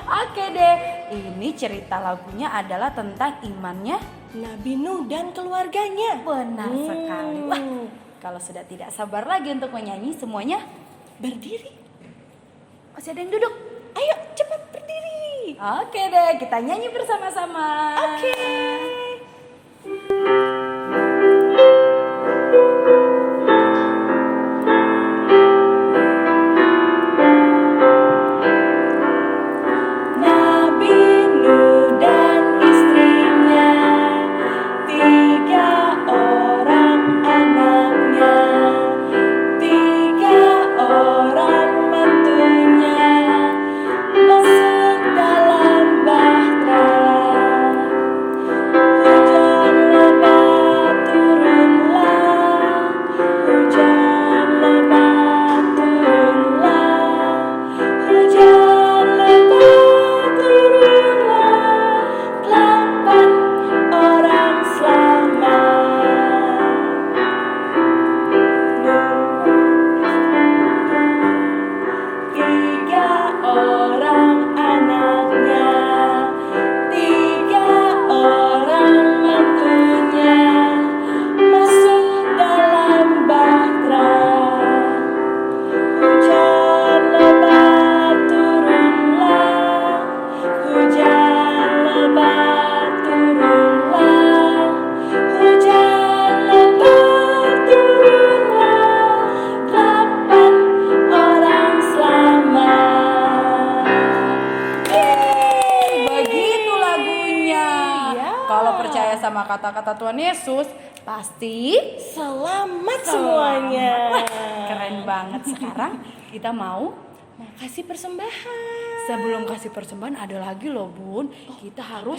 C: Oke deh, ini cerita lagunya adalah tentang imannya.
D: Nabi Nuh dan keluarganya.
C: Benar sekali. Wah, kalau sudah tidak sabar lagi untuk menyanyi, semuanya
D: Berdiri.
C: masih ada yang duduk.
D: Ayo cepat berdiri.
C: Oke deh, kita nyanyi bersama-sama.
D: Oke. Nabi Nuh dan istrinya, 3 orang anaknya, 3 orang mentunya, masuk dalam bahtera. Hujan lebat turunlah, hujan lebat turunlah, hujan lebat turunlah, 8 orang selamat. 3 orang anaknya, 3 orang mentunya, masuk dalam bahtera. Hujan lebat turunlah, hujan lebat turunlah, hujan lebat turunlah, 8 orang selamat.
C: Begitu lagunya.
D: Iya.
C: Kalau percaya sama kata-kata Tuhan Yesus, pasti
D: Selamat semuanya.
C: keren banget. Sekarang kita mau
D: Kasih persembahan.
C: sebelum kasih persembahan ada lagi loh Bun. Kita harus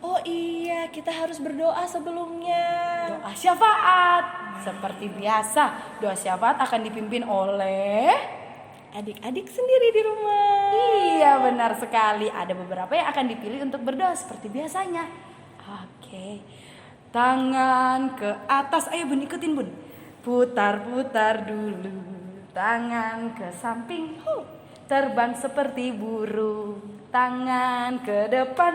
D: Oh iya, kita harus berdoa sebelumnya.
C: doa syafaat. Seperti biasa, doa syafaat akan dipimpin oleh
D: Adik-adik sendiri di rumah.
C: Iya benar sekali. Ada beberapa yang akan dipilih untuk berdoa seperti biasanya. Oke. Tangan ke atas. Ayo Bun, ikutin Bun. Putar-putar dulu. Tangan ke samping. Terbang seperti burung. Tangan ke depan.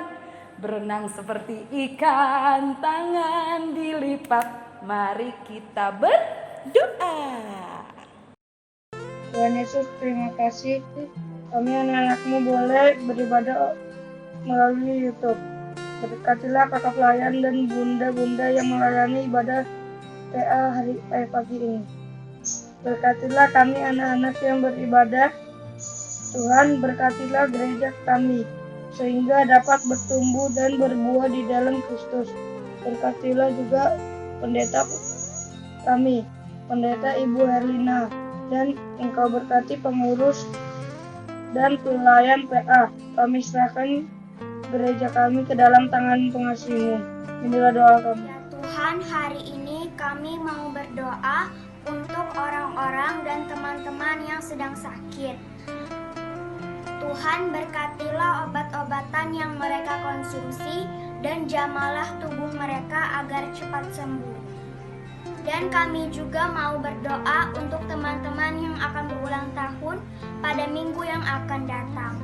C: Berenang seperti ikan. Tangan dilipat. Mari kita berdoa.
F: Tuhan Yesus, terima kasih kami anak-anakmu boleh beribadah melalui YouTube. Berkatilah kakak pelayan dan bunda-bunda yang melayani ibadah PA pagi ini. Berkatilah kami anak-anak yang beribadah. Tuhan, berkatilah gereja kami sehingga dapat bertumbuh dan berbuah di dalam Kristus. Berkatilah juga pendeta kami, pendeta Ibu Herlina, dan Engkau berkati pengurus dan pelayan PA. Kami serahkan gereja kami ke dalam tangan pengasih-Mu. Inilah doa kami.
G: Ya Tuhan, hari ini kami mau berdoa untuk orang-orang dan teman-teman yang sedang sakit. Tuhan, berkatilah obat-obatan yang mereka konsumsi dan jamalah tubuh mereka agar cepat sembuh. Dan kami juga mau berdoa untuk teman-teman yang akan berulang tahun pada minggu yang akan datang.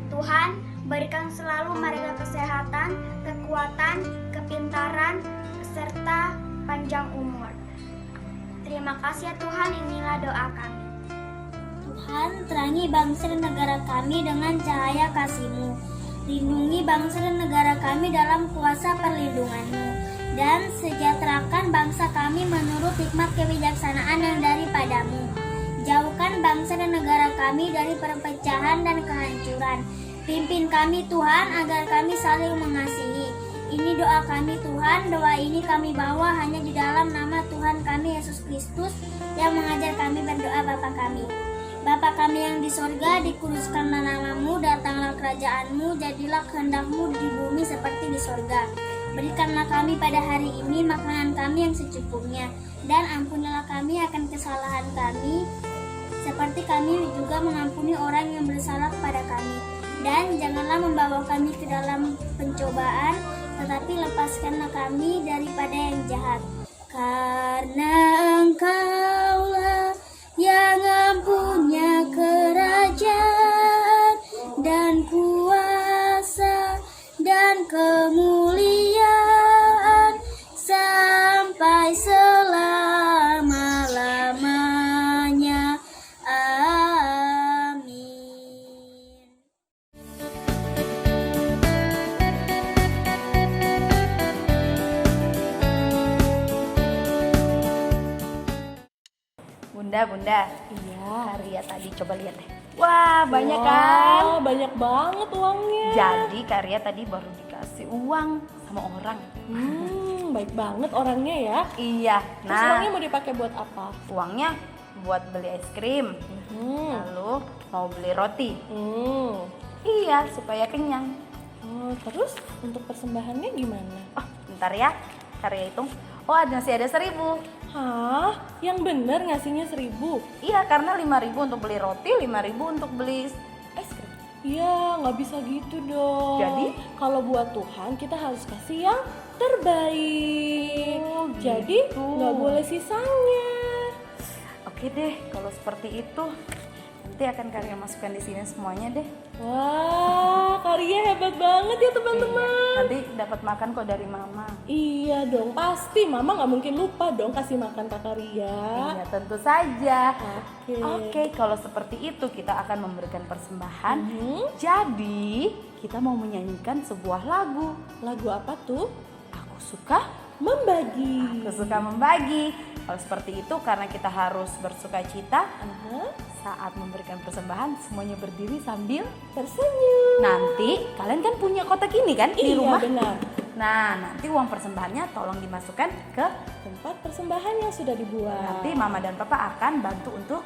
G: Tuhan, berikan selalu mereka kesehatan, kekuatan, kepintaran, serta panjang umur. Terima kasih ya Tuhan, inilah doa kami.
H: Tuhan, terangi bangsa dan negara kami dengan cahaya kasih-Mu. Lindungi bangsa dan negara kami dalam kuasa perlindungan-Mu. Dan sejahterakan bangsa kami menurut hikmat kebijaksanaan yang daripada-Mu. Jauhkan selamatkan bangsa dan negara kami dari perpecahan dan kehancuran. Pimpin kami Tuhan agar kami saling mengasihi. Ini doa kami Tuhan, doa ini kami bawa hanya di dalam nama Tuhan kami Yesus Kristus yang mengajar kami berdoa Bapa kami. Bapa kami yang di sorga, dikuduskanlah namamu, datanglah kerajaanmu, jadilah kehendakmu di bumi seperti di sorga. Berikanlah kami pada hari ini makanan kami yang secukupnya, dan ampunilah kami akan kesalahan kami, seperti kami juga mengampuni orang yang bersalah kepada kami. Dan janganlah membawa kami ke dalam pencobaan, tetapi lepaskanlah kami daripada yang jahat. Karena Engkaulah yang punya kerajaan dan kuasa dan kemuliaan sampai selama-lamanya. Amin.
C: Bunda.
D: Iya.
C: Karya tadi coba lihat deh. Wah, banyak kan?
D: Wah, banyak banget uangnya.
C: Jadi Karya tadi baru dikasih uang sama orang.
D: Baik banget orangnya ya.
C: Iya.
D: Terus uangnya mau dipakai buat apa?
C: Uangnya buat beli es krim. Lalu mau beli roti. Iya, supaya kenyang.
D: Terus untuk persembahannya gimana?
C: Oh, bentar ya. Karya hitung. Oh, masih ada 1.000.
D: Hah? Yang bener ngasihnya 1.000?
C: Iya, karena 5.000 untuk beli roti, 5.000 untuk beli es krim.
D: Iya, nggak bisa gitu dong.
C: Jadi?
D: Kalau buat Tuhan kita harus kasih yang terbaik.
C: Oh, gitu.
D: Jadi nggak boleh sisanya.
C: Oke deh, kalau seperti itu nanti akan Karya masukkan di sini semuanya deh.
D: Wah, Karya hebat banget ya teman-teman.
C: Iya, nanti dapat makan kok dari Mama.
D: Iya dong, pasti Mama nggak mungkin lupa dong kasih makan Kak Karya.
C: Iya, tentu saja.
D: Oke.
C: Kalau seperti itu kita akan memberikan persembahan. Jadi kita mau menyanyikan sebuah lagu.
D: Lagu apa tuh?
C: Aku suka
D: Membagi.
C: Aku suka membagi. Kalau seperti itu karena kita harus bersuka cita saat memberikan persembahan, semuanya berdiri sambil
D: Tersenyum.
C: nanti kalian kan punya kotak ini kan di rumah.
D: Iya benar.
C: Nah, nanti uang persembahannya tolong dimasukkan ke
D: Tempat persembahan yang sudah dibuat.
C: nanti Mama dan Papa akan bantu untuk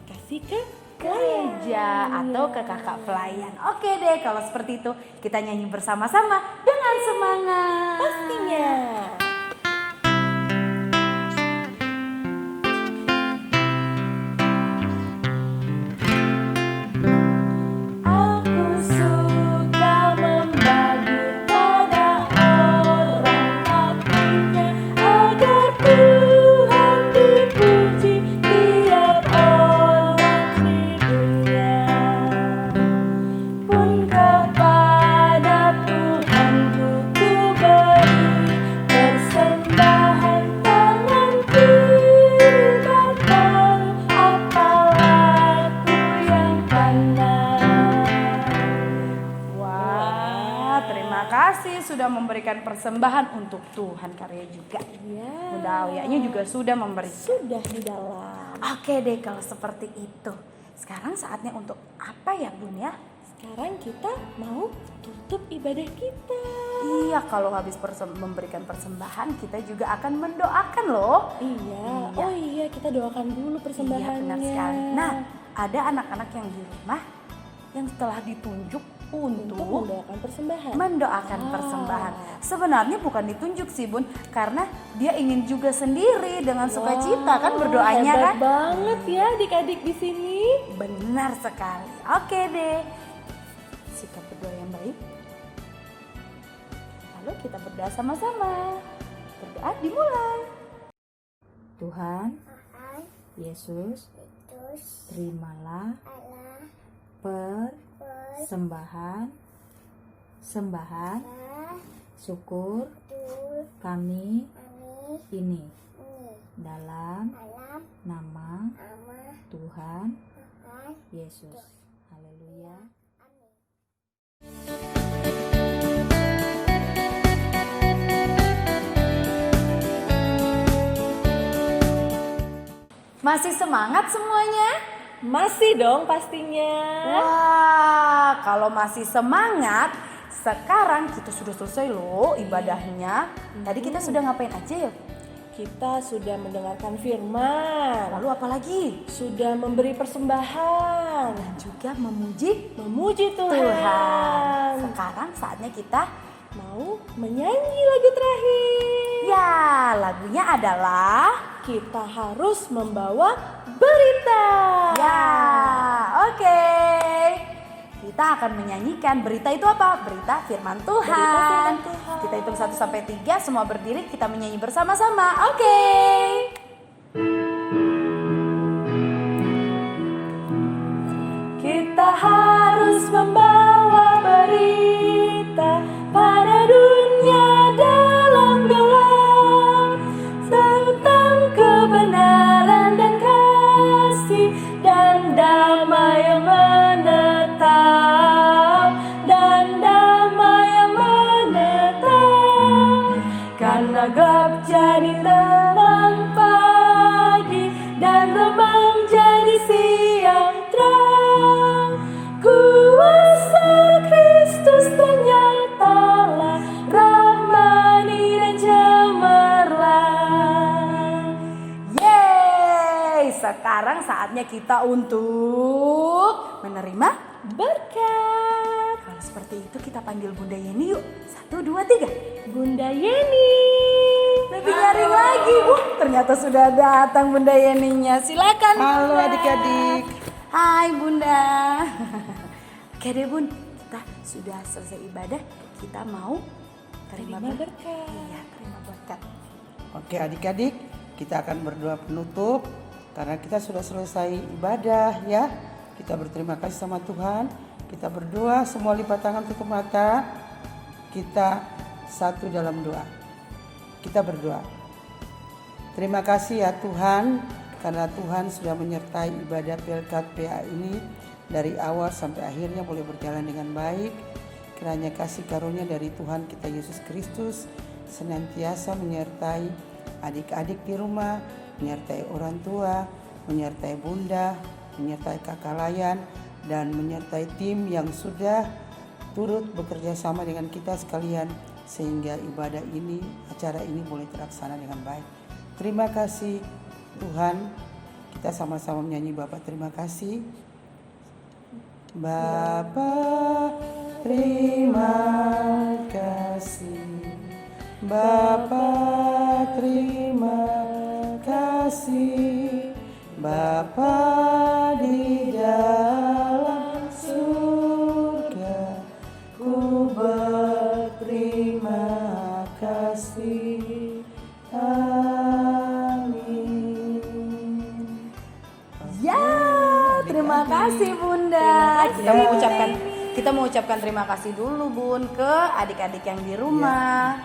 D: Kasih ke
C: gereja atau ke kakak pelayan. Oke deh, kalau seperti itu kita nyanyi bersama-sama dengan semangat.
D: pastinya.
C: Aku suka membagi pada orang tak punya, agar Tuhan dipuji tiap orang di dunia. Pun kepada Tuhanku ku beri persembahan, tanganku tak tahu apalah ku yang pandai. Wah, terima kasih sudah memberikan persembahan untuk Tuhan. Karya juga.
D: Ya,
C: Bunda Awianya juga sudah memberi.
D: sudah di dalam.
C: Oke deh kalau seperti itu. Sekarang saatnya untuk apa ya Bun ya?
D: Sekarang kita mau tutup ibadah kita.
C: Iya, kalau habis memberikan persembahan kita juga akan mendoakan loh.
D: Iya.
C: Iya.
D: Oh iya, kita doakan dulu
C: Iya
D: persembahannya.
C: benar sekali. Nah, ada anak-anak yang di rumah yang telah ditunjuk
D: untuk
C: untuk
D: mendoakan persembahan.
C: mendoakan persembahan. Sebenarnya bukan ditunjuk sih Bun, karena dia ingin juga sendiri dengan sukacita kan berdoanya
D: hebat
C: kan?
D: banget ya adik-adik di sini.
C: Benar sekali. Oke deh. Sikap berdoa yang baik. Lalu kita berdoa sama-sama. Berdoa dimulai. Tuhan Yesus, terimalah persembahan syukur kami ini dalam nama Tuhan Yesus. Haleluya. Masih semangat semuanya?
D: Masih dong pastinya.
C: Wah, kalau masih semangat, sekarang kita sudah selesai loh ibadahnya. Tadi kita sudah ngapain aja ya?
D: Kita sudah mendengarkan firman.
C: Lalu apa lagi?
D: Sudah memberi persembahan.
C: Dan juga memuji
D: Memuji Tuhan.
C: Tuhan. Sekarang saatnya kita
D: Mau menyanyi lagu terakhir.
C: ya, lagunya adalah
D: Kita harus membawa berita.
C: ya. Oke. Kita akan menyanyikan berita itu apa? Berita firman Tuhan.
D: Berita firman Tuhan.
C: Kita hitung 1 sampai 3, semua berdiri, kita menyanyi bersama-sama. Oke.
D: Kita harus membawa berita pada dunia dalam gelap tentang kebenaran dan kasih dan damai yang menetap dan damai yang menetap karena gelap jadi terang pagi dan remang jadi siang terang. Kuasa Kristus ternyatalah rahmani dan cemerlang.
C: Yeay, sekarang saatnya kita untuk menerima
D: Berkat.
C: Kalau seperti itu kita panggil Bunda Yeni yuk. 1, 2, 3.
D: Bunda Yeni.
C: Lebih nyaring lagi. Ternyata sudah datang Bunda Yeninya. Silakan.
E: Halo
C: Bunda.
E: adik-adik.
C: Hai Bunda. Oke deh Bun, kita sudah selesai ibadah. Kita mau terima
D: berkat.
C: Iya, terima berkat.
E: Oke adik-adik, kita akan berdoa penutup karena kita sudah selesai ibadah ya. Kita berterima kasih sama Tuhan. Kita berdoa, semua lipat tangan, tutup mata. Kita satu dalam doa. Kita berdoa. Terima kasih ya Tuhan, karena Tuhan sudah menyertai ibadah Pelkat PA ini dari awal sampai akhirnya boleh berjalan dengan baik. Kiranya kasih karunia dari Tuhan kita Yesus Kristus senantiasa menyertai adik-adik di rumah, menyertai orang tua, menyertai bunda, menyertai kakak layan, dan menyertai tim yang sudah turut bekerja sama dengan kita sekalian sehingga ibadah ini, acara ini boleh terlaksana dengan baik. Terima kasih Tuhan. Kita sama-sama menyanyi Bapa terima kasih. Bapa terima kasih. Bapa terima kasih. Bapa di dalam surga, ku berterima kasih. Amin.
C: Ya, terima kasih Bunda. Kita mau ucapkan terima kasih dulu Bun ke adik-adik yang di rumah.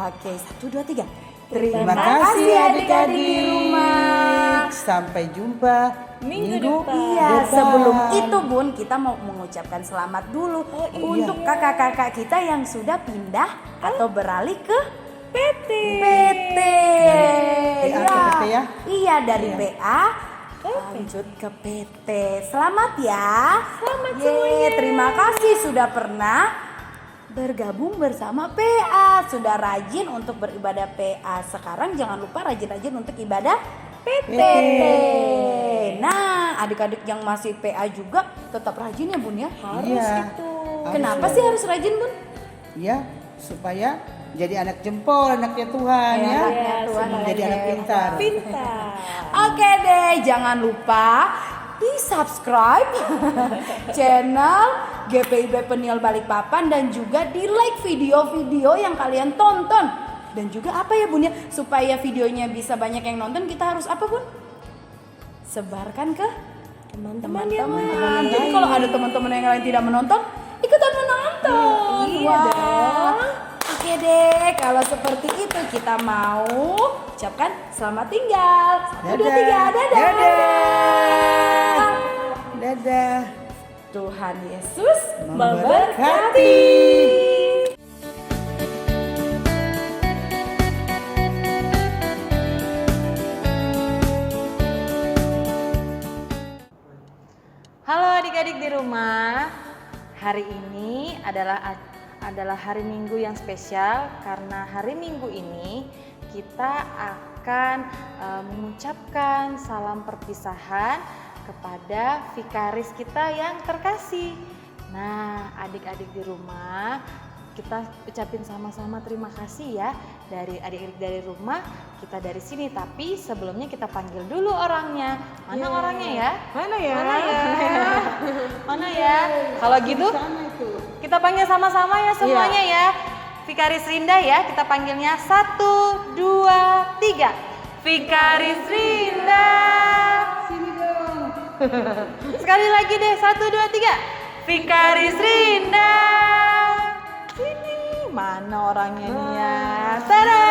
C: Oke, 1, 2, 3.
E: Terima kasih adik-adik
C: di rumah.
E: Sampai jumpa minggu depan.
C: Iya, sebelum itu Bun, kita mau mengucapkan selamat dulu untuk kakak-kakak kita yang sudah pindah atau beralih ke PT.
E: PA ke PT ya?
C: Iya, dari PA lanjut ke PT. Selamat ya. Selamat semuanya. Terima kasih sudah pernah bergabung bersama PA, sudah rajin untuk beribadah PA. Sekarang jangan lupa rajin-rajin untuk ibadah PT. Nah, adik-adik yang masih PA juga tetap rajin ya Bun ya.
D: Harus
E: Iya.
D: itu.
C: Kenapa sih harus rajin Bun?
E: Ya, supaya jadi anak jempol, anaknya Tuhan ya.
C: Tuhan
E: Jadi anak pintar.
D: Pintar.
C: Oke deh, jangan lupa di subscribe channel GPIB Penil Balikpapan dan juga di like video-video yang kalian tonton. Dan juga apa ya Bun ya, supaya videonya bisa banyak yang nonton, kita harus apa Bun? Sebarkan ke
D: Teman-teman yang
C: teman-teman. Jadi kalau ada teman-teman yang lain tidak menonton, ikutan menonton.
D: Iya dong.
C: Oke deh, kalau seperti itu kita mau ucapkan selamat tinggal. 1, 2, 3, dadah.
E: Dadah.
C: Tuhan Yesus
E: Memberkati.
I: rumah, hari ini adalah hari Minggu yang spesial karena hari Minggu ini kita akan mengucapkan salam perpisahan kepada vikaris kita yang terkasih. Nah, adik-adik di rumah, kita ucapin sama-sama terima kasih ya dari adik-adik dari rumah, kita dari sini. Tapi sebelumnya kita panggil dulu orangnya. Mana orangnya ya?
E: Mana ya?
I: Mana ya? Kalau gitu kita panggil sama-sama ya semuanya ya. Vikaris Rinda ya, kita panggilnya 1, 2, 3. Vikaris Rinda.
E: Sini dong.
I: Sekali lagi deh, 1, 2, 3. Vikaris Rinda. Sini, mana orangnya nih ya? Tada!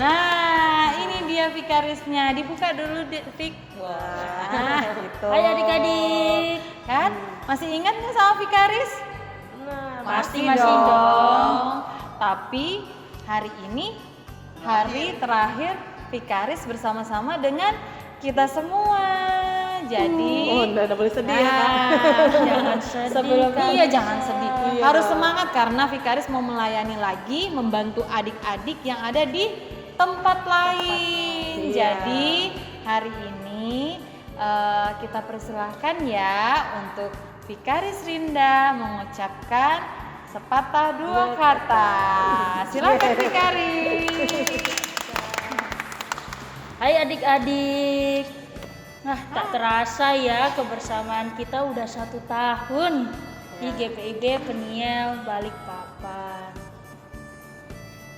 I: Nah, ini dia vikarisnya. Dibuka dulu, Vik. Wah, gitu.
H: Hai adik-adik.
I: Kan? Masih ingat nggak sama vikaris?
H: Pasti masih dong.
I: Tapi hari ini hari terakhir vikaris bersama-sama dengan kita semua. Jadi
B: Udah boleh sedih ya Kak.
H: Jangan sedih.
I: sebelum
H: Kak.
I: iya jangan sedih.
B: Iya.
I: Harus semangat karena vikaris mau melayani lagi, membantu adik-adik yang ada di tempat lain.
B: Iya.
I: Jadi hari ini kita persilahkan ya untuk vikaris Rinda mengucapkan sepatah dua kata. Silakan vikaris.
H: Hai adik-adik. Nah, tak terasa ya kebersamaan kita udah 1 tahun di GPIB Peniel Balikpapan.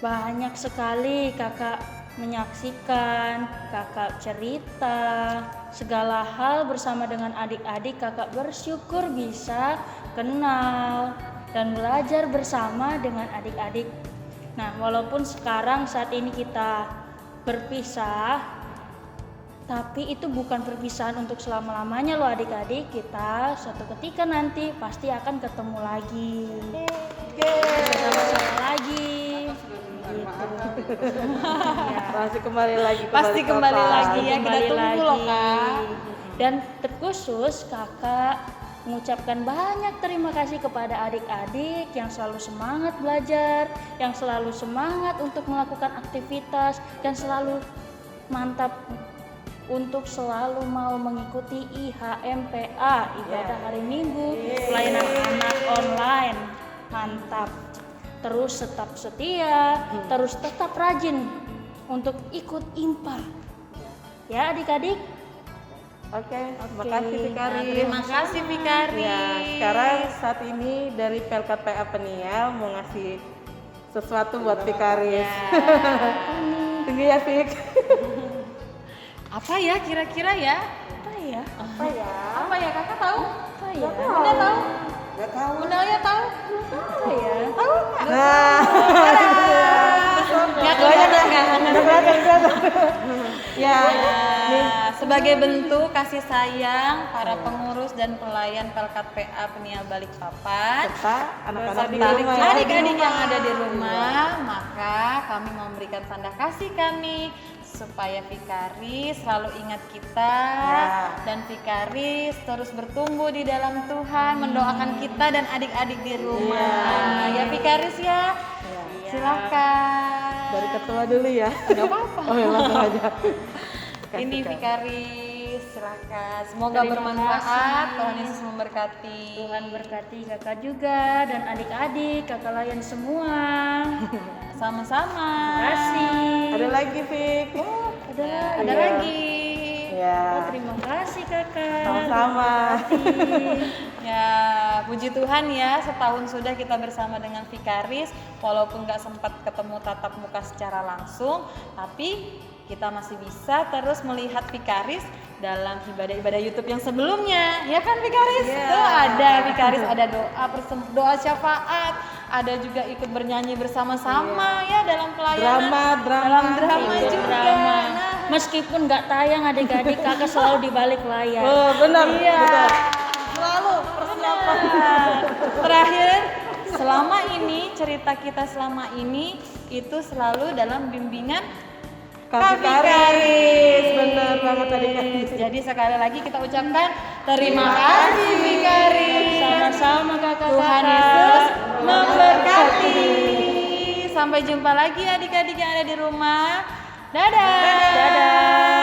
H: Banyak sekali kakak menyaksikan, kakak cerita, segala hal bersama dengan adik-adik. Kakak bersyukur bisa kenal dan belajar bersama dengan adik-adik. Nah, walaupun sekarang saat ini kita berpisah, tapi itu bukan perpisahan untuk selama-lamanya loh adik-adik. Kita suatu ketika nanti pasti akan ketemu lagi. Bisa sama-sama lagi.
B: Pasti kembali lagi.
I: Pasti kembali lagi ya, kita
H: Kembali
I: tunggu loh
H: lagi.
I: Kak.
H: Dan terkhusus kakak mengucapkan banyak terima kasih kepada adik-adik yang selalu semangat belajar, yang selalu semangat untuk melakukan aktivitas, dan selalu mantap untuk selalu mau mengikuti IHMPA, ibadah hari Minggu, pelayanan anak online. Mantap. Terus tetap setia, terus tetap rajin untuk ikut IMPA. Ya adik-adik.
B: Oke, terima kasih vikaris.
I: Terima kasih vikaris.
B: Ya, sekarang saat ini dari PLKPA Peniel mau ngasih sesuatu buat vikaris. Tunggu ya Vik.
I: Apa ya kira-kira ya? Apa ya? Kakak tahu?
H: Apa ya?
I: Bunda tahu?
E: Gak tahu.
I: Bunda Lia tahu?
H: Apa ya?
I: Tahu nggak?
B: Nah,
I: Ya kelihatan nggak?
B: ya,
I: Sebagai bentuk kasih sayang para pengurus dan pelayan Pelkat PA Peniel Balikpapan
B: serta anak-anak di
I: serta
B: rumah ya.
I: adik-adik yang ada di rumah, maka kami memberikan tanda kasih kami supaya vikaris selalu ingat kita dan vikaris terus bertumbuh di dalam Tuhan, mendoakan kita dan adik-adik di rumah. Ya vikaris ya. Silakan.
B: Dari ketua dulu ya.
I: Gak apa-apa.
B: Oh ya langsung aja.
I: Ini vikaris, silakan. Semoga
H: Terima
I: bermanfaat.
H: kasih.
I: Tuhan Yesus memberkati.
H: Tuhan berkati kakak juga dan adik-adik, kakak layan semua.
I: Sama-sama.
H: Terima kasih.
B: Ada lagi Vik.
I: Ada lagi.
B: Ya.
H: Terima kasih kakak.
B: Sama-sama.
I: Ya, puji Tuhan ya, setahun sudah kita bersama dengan vikaris, walaupun nggak sempat ketemu tatap muka secara langsung, tapi kita masih bisa terus melihat vikaris dalam ibadah-ibadah YouTube yang sebelumnya, ya kan vikaris? Tuh ada vikaris, ada doa syafaat, ada juga ikut bernyanyi bersama-sama ya dalam pelayanan, dalam drama
H: Ikut
I: juga.
H: drama.
I: Nah,
H: Meskipun nggak tayang adik-adik, kakak selalu di balik layar.
B: Oh, benar.
I: iya.
B: Betul.
I: Selalu persiapan. Terakhir, selama ini cerita kita selama ini itu selalu dalam bimbingan
B: Kak Vikaris. Benar banget adik-adik.
I: Jadi sekali lagi kita ucapkan Terima kasih Bikari.
B: Sama-sama kakak-kakak.
I: Tuhan Yesus memberkati. Sampai jumpa lagi adik-adik yang ada di rumah. Dadah.